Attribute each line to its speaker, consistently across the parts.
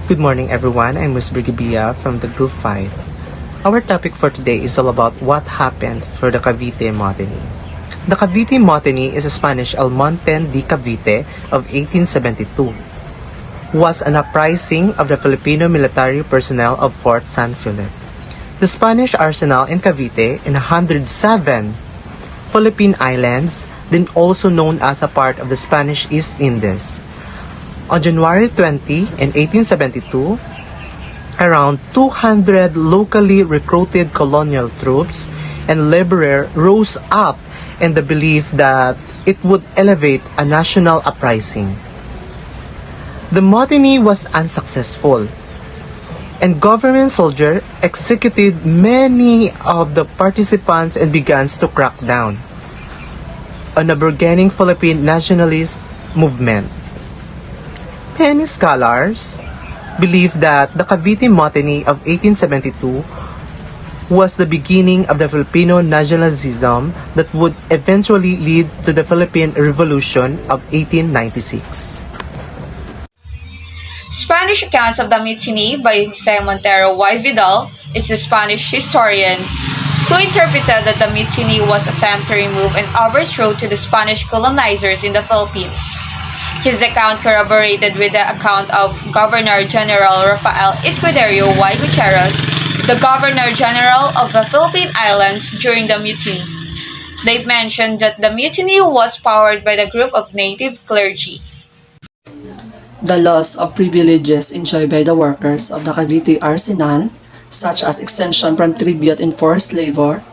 Speaker 1: Good morning everyone, I'm Ms. Brigabia from the Group 5. Our topic for today is all about what happened for the Cavite Mutiny. The Cavite Mutiny is a Spanish El Monte de Cavite of 1872. Was an uprising of the Filipino military personnel of Fort San Felipe. The Spanish arsenal in Cavite in 107 Philippine Islands, then also known as a part of the Spanish East Indies. On January 20, in 1872, around 200 locally recruited colonial troops and laborers rose up in the belief that it would elevate a national uprising. The mutiny was unsuccessful, and government soldiers executed many of the participants and began to crack down on a burgeoning Philippine nationalist movement. Many scholars believe that the Cavite Mutiny of 1872 was the beginning of the Filipino nationalism that would eventually lead to the Philippine Revolution of 1896.
Speaker 2: Spanish accounts of the mutiny by Jose Montero y Vidal is a Spanish historian who interpreted that the mutiny was an attempt to remove and overthrow to the Spanish colonizers in the Philippines. His account corroborated with the account of Governor-General Rafael Escuderio y Gutierrez, the Governor-General of the Philippine Islands during the mutiny. They mentioned that the mutiny was powered by the group of native clergy.
Speaker 3: The loss of privileges enjoyed by the workers of the Cavite arsenal, such as exemption from tribute and forced labor,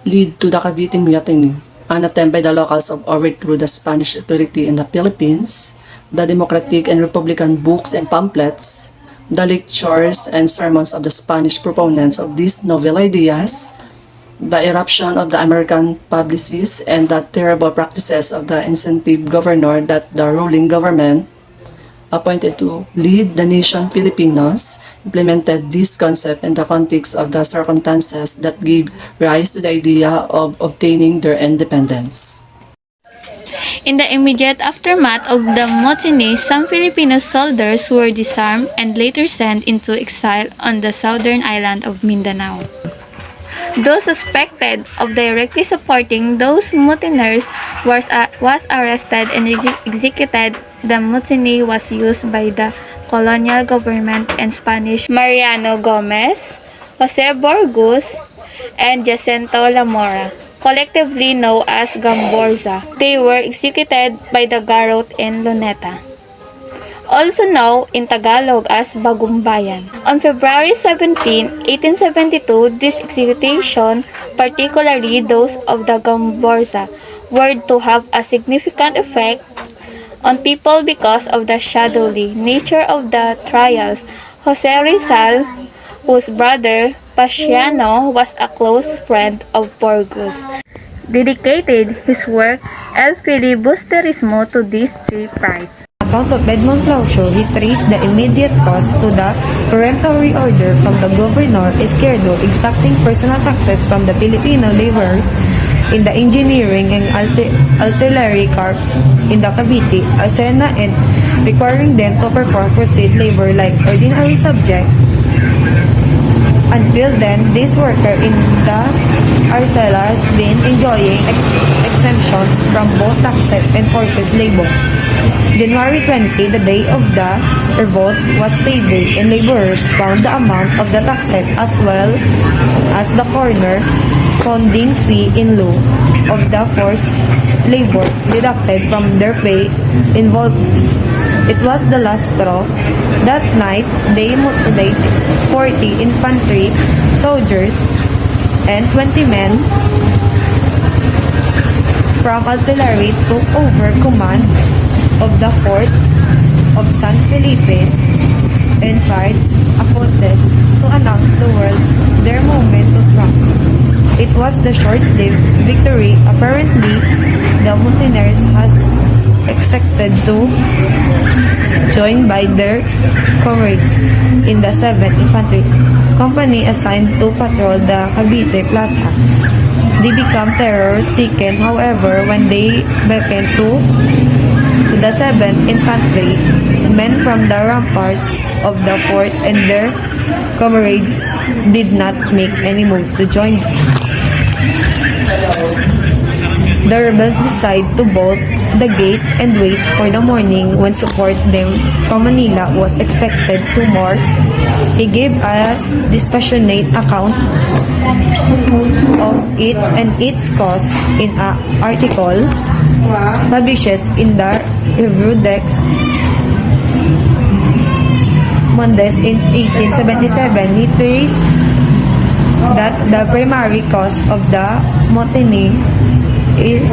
Speaker 3: lead to the Cavite Mutiny, an attempt by the locals of overthrow the Spanish authority in the Philippines, the Democratic and Republican books and pamphlets, the lectures and sermons of the Spanish proponents of these novel ideas, the eruption of the American publicists, and the terrible practices of the incentive governor that the ruling government appointed to lead the nation Filipinos, implemented this concept in the context of the circumstances that gave rise to the idea of obtaining their independence.
Speaker 4: In the immediate aftermath of the mutiny, some Filipino soldiers were disarmed and later sent into exile on the southern island of Mindanao. Those suspected of directly supporting those mutineers was arrested and executed. The mutiny was used by the colonial government and Spanish Mariano Gomez, Jose Borgus, and Jacinto Lamora, collectively known as Gamborza. They were executed by the garrote in Luneta, also known in Tagalog as Bagumbayan. On February 17, 1872, this execution, particularly those of the Gamborza, were to have a significant effect on people because of the shadowy nature of the trials. Jose Rizal, whose brother Paciano was a close friend of Borgus, dedicated his work El Filibusterismo to these three prizes.
Speaker 5: Account of Edmond Plaucho, he traced the immediate cause to the peremptory order from the Governor Izquierdo exacting personal taxes from the Filipino laborers in the engineering and artillery corps in the Cavite, Arena, and requiring them to perform proceed labor like ordinary subjects. Until then, this worker in the arsenal has been enjoying exemptions from both taxes and forced labor. January 20, the day of the revolt, was payday, and laborers found the amount of the taxes as well as the corresponding fee in lieu of the forced labor deducted from their pay involved. It was the last straw. That night, they mutilated 40 infantry soldiers and 20 men from artillery took over command of the fort of San Felipe and fired a contest to announce to the world their moment to triumph. It was the short-lived victory. Apparently, the mutineers has accepted expected to join by their comrades in the 7th Infantry Company assigned to patrol the Cavite Plaza. They become terror-stricken, however, when they beckoned to the 7th Infantry. Men from the ramparts of the fort and their comrades did not make any moves to join them. The rebels decide to bolt the gate and wait for the morning when support them from Manila was expected tomorrow. He gave a dispassionate account of its cause in an article published in the Revue des Mondes in 1877. He traced that the primary cause of the mutiny is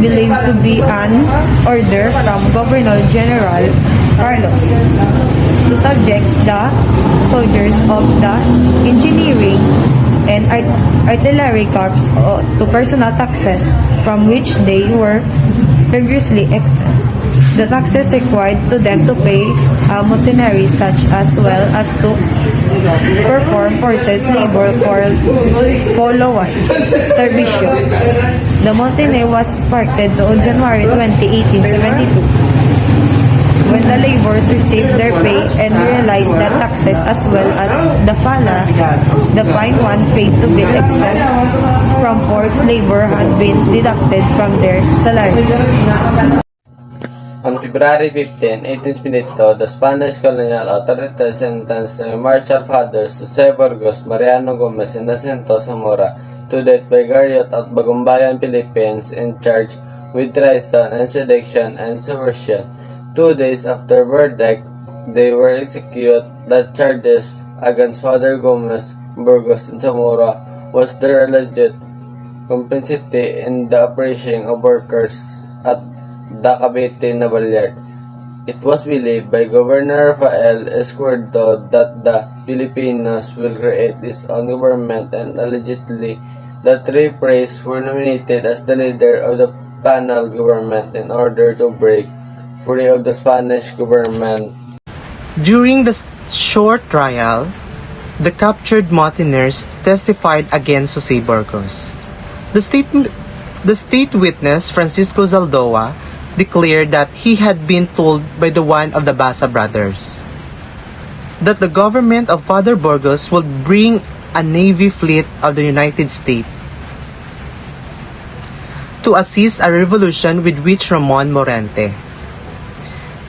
Speaker 5: believed to be an order from Governor General Carlos to subject the soldiers of the engineering and artillery corps to personal taxes from which they were previously exempt. The taxes required to them to pay mutineers such as well as to perform forces labor for follow-on servicio. The mutiny was sparked on January 20, 1872, when the laborers received their pay and realized that taxes as well as the fala, the fine one paid to be exempt from forced labor had been deducted from their salaries.
Speaker 6: On February 15, 1872, the Spanish colonial authorities sentenced the martial fathers Jose Burgos, Mariano Gomez, and Jacinto Zamora to death by garrote at Bagumbayan, Philippines, in charge with treason and sedition and subversion. 2 days after verdict, they were executed. The charges against Father Gomez, Burgos, and Zamora was their alleged complicity in the oppression of workers at the Cavite Naval Yard. It was believed by Governor Rafael Escuerdo that the Filipinos will create its own government, and allegedly the three priests were nominated as the leader of the panel government in order to break free of the Spanish government.
Speaker 1: During the short trial, the captured mutineers testified against Jose Burgos. The state witness, Francisco Zaldoa, declared that he had been told by the one of the Basa brothers that the government of Father Burgos would bring a navy fleet of the United States to assist a revolution with which Ramon Morente,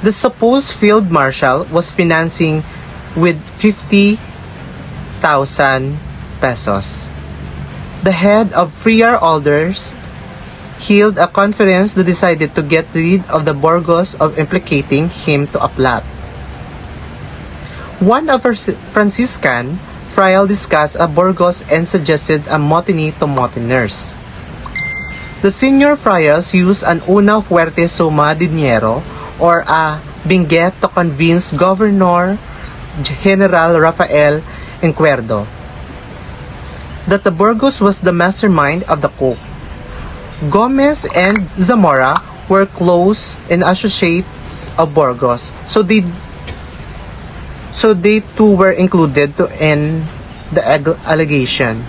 Speaker 1: the supposed field marshal, was financing with 50,000 pesos. The head of Friar Alders held a conference that decided to get rid of the Burgos of implicating him to a plot. One of our Franciscan friars discussed a Burgos and suggested a mutiny to mutineers. The senior friars used an una fuerte suma dinero or a binget to convince Governor General Rafael Escuerdo that the Burgos was the mastermind of the coup. Gomez and Zamora were close and associates of Burgos, so they too were included to end the allegation.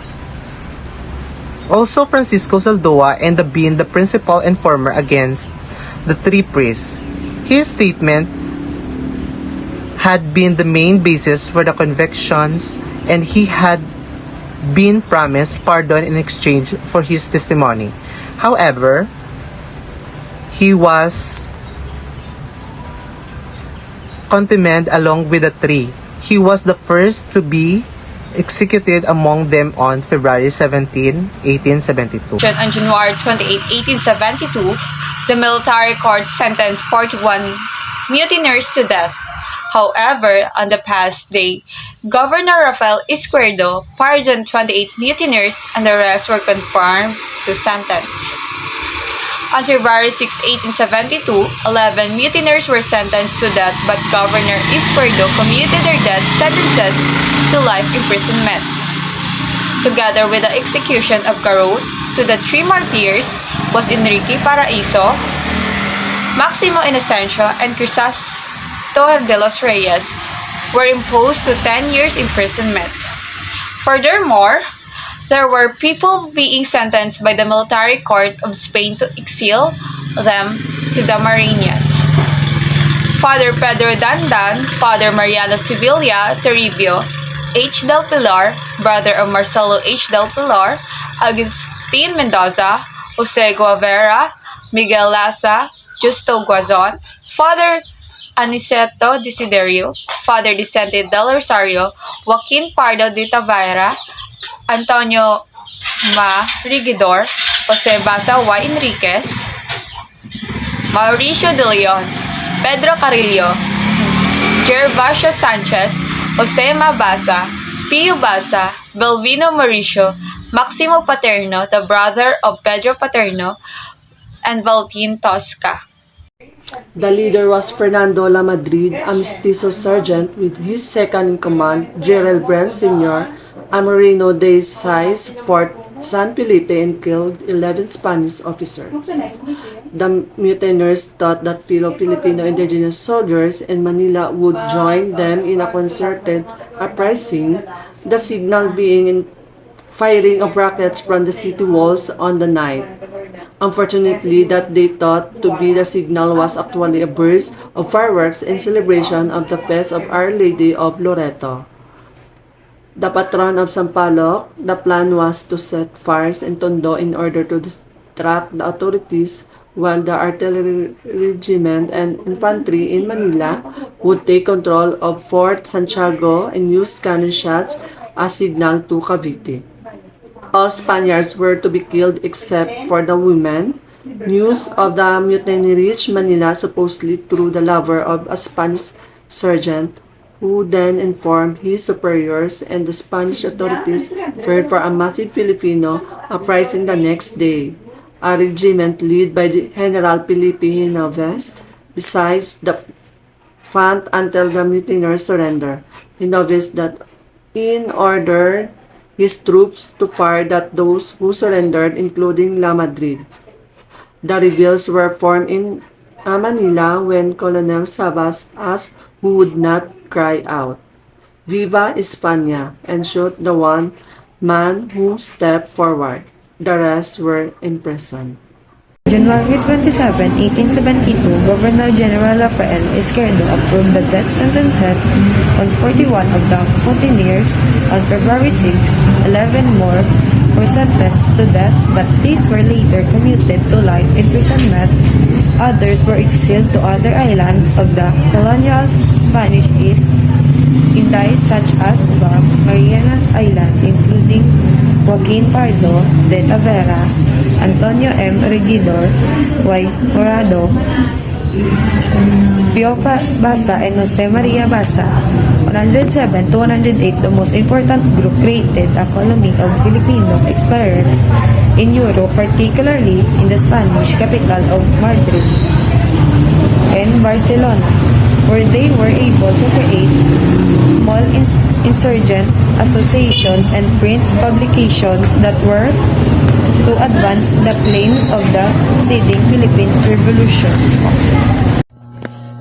Speaker 1: Also, Francisco Zaldoa ended up being the principal informer against the three priests. His statement had been the main basis for the convictions, and he had been promised pardon in exchange for his testimony. However, he was condemned along with the three. He was the first to be executed among them on February 17, 1872.
Speaker 2: On January 28, 1872, the military court sentenced 41 mutineers to death. However, on the past day, Governor Rafael Escuerdo pardoned 28 mutineers and the rest were confirmed to sentence. On February 6, 1872, 11 mutineers were sentenced to death, but Governor Escuerdo commuted their death sentences to life imprisonment. Together with the execution of garrote to the three martyrs was Enrique Paraiso, Maximo Inocencio and Crisasto de los Reyes were imposed to 10 years imprisonment. Furthermore, there were people being sentenced by the military court of Spain to exile them to the Mariñas. Father Pedro Dandan, Father Mariano Sevilla Toribio, H. del Pilar, brother of Marcelo H. del Pilar, Agustin Mendoza, Jose Guevara, Miguel Laza, Justo Guazon, Father Aniceto Desiderio, Father Vicente del Rosario, Joaquin Pardo de Tavera, Antonio Ma Rigidor, Jose Basa Y. Enriquez, Mauricio de Leon, Pedro Carrillo, Gervasio Sanchez, Jose Mabasa, Pio Basa, Belvino Mauricio, Maximo Paterno, the brother of Pedro Paterno, and Valentin Tosca.
Speaker 3: The leader was Fernando Lamadrid, a mestizo sergeant with his second-in-command, Gerald Brent Sr., Amorino de Sais, Fort San Felipe, and killed 11 Spanish officers. The mutineers thought that fellow Filipino indigenous soldiers in Manila would join them in a concerted uprising, the signal being in firing of rockets from the city walls on the night. Unfortunately, that they thought to be the signal was actually a burst of fireworks in celebration of the Feast of Our Lady of Loreto, the patron of Sampaloc. The plan was to set fires in Tondo in order to distract the authorities, while the artillery regiment and infantry in Manila would take control of Fort Santiago and use cannon shots as signal to Cavite. All Spaniards were to be killed except for the women. News of the mutiny reached Manila supposedly through the lover of a Spanish sergeant, who then informed his superiors, and the Spanish authorities feared for a massive Filipino uprising the next day. A regiment led by General Felipe Hinoves, besides the front until the mutineers surrender. Hinoves that in order his troops to fire at those who surrendered, including La Madrid. The rebels were formed in Manila when Colonel Sabas asked who would not cry out, "Viva España!" and shoot the one man who stepped forward. The rest were imprisoned.
Speaker 5: January 27, 1872, Governor General Rafael Izquierdo approved the death sentences on 41 of the mutineers. On February 6, 11 more were sentenced to death, but these were later commuted to life imprisonment. Others were exiled to other islands of the colonial Spanish East Indies such as the Marianas Island, including Joaquin Pardo de Tavera, Antonio M. Regidor, Y. Morado, Pio Basa, and Jose Maria Basa. 107 to 108, the most important group created a colony of Filipino expatriates in Europe, particularly in the Spanish capital of Madrid and Barcelona, where they were able to create small insurgent associations and print publications that were to advance the claims of the seething Philippines Revolution.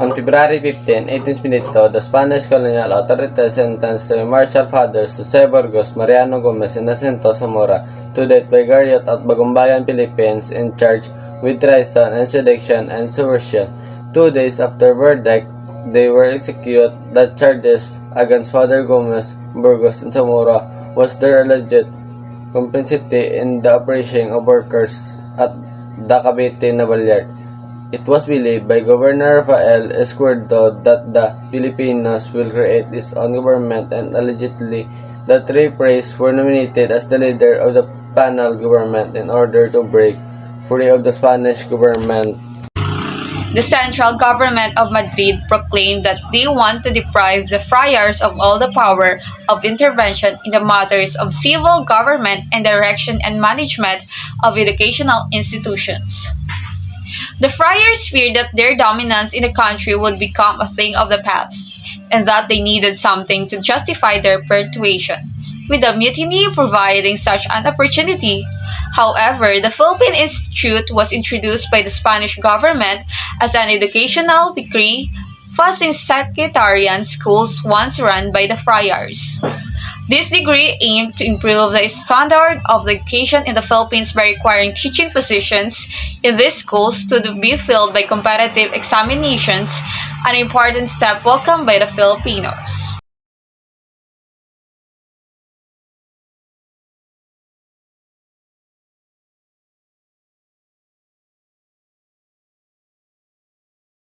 Speaker 6: On February 15, 1852, the Spanish colonial authorities sentenced the martial fathers Jose Burgos, Mariano Gomez, and Jacinto Zamora to death by garrote at Bagumbayan, Philippines, in charge with treason and sedition and subversion. 2 days after verdict, they were executed. The charges against Father Gomez, Burgos, and Zamora was their alleged complicity in the oppression of workers at the Cavite Naval Yard. It was believed by Governor Rafael Izquierdo that the Filipinos will create its own government, and allegedly the three priests were nominated as the leader of the panel government in order to break free of the Spanish government.
Speaker 2: The central government of Madrid proclaimed that they want to deprive the friars of all the power of intervention in the matters of civil government and direction and management of educational institutions. The friars feared that their dominance in the country would become a thing of the past, and that they needed something to justify their persuasion. with the mutiny providing such an opportunity. However, the Philippine Institute was introduced by the Spanish government as an educational decree, fostering sectarian schools once run by the friars. This degree aimed to improve the standard of education in the Philippines by requiring teaching positions in these schools to be filled by competitive examinations, an important step welcomed by the Filipinos.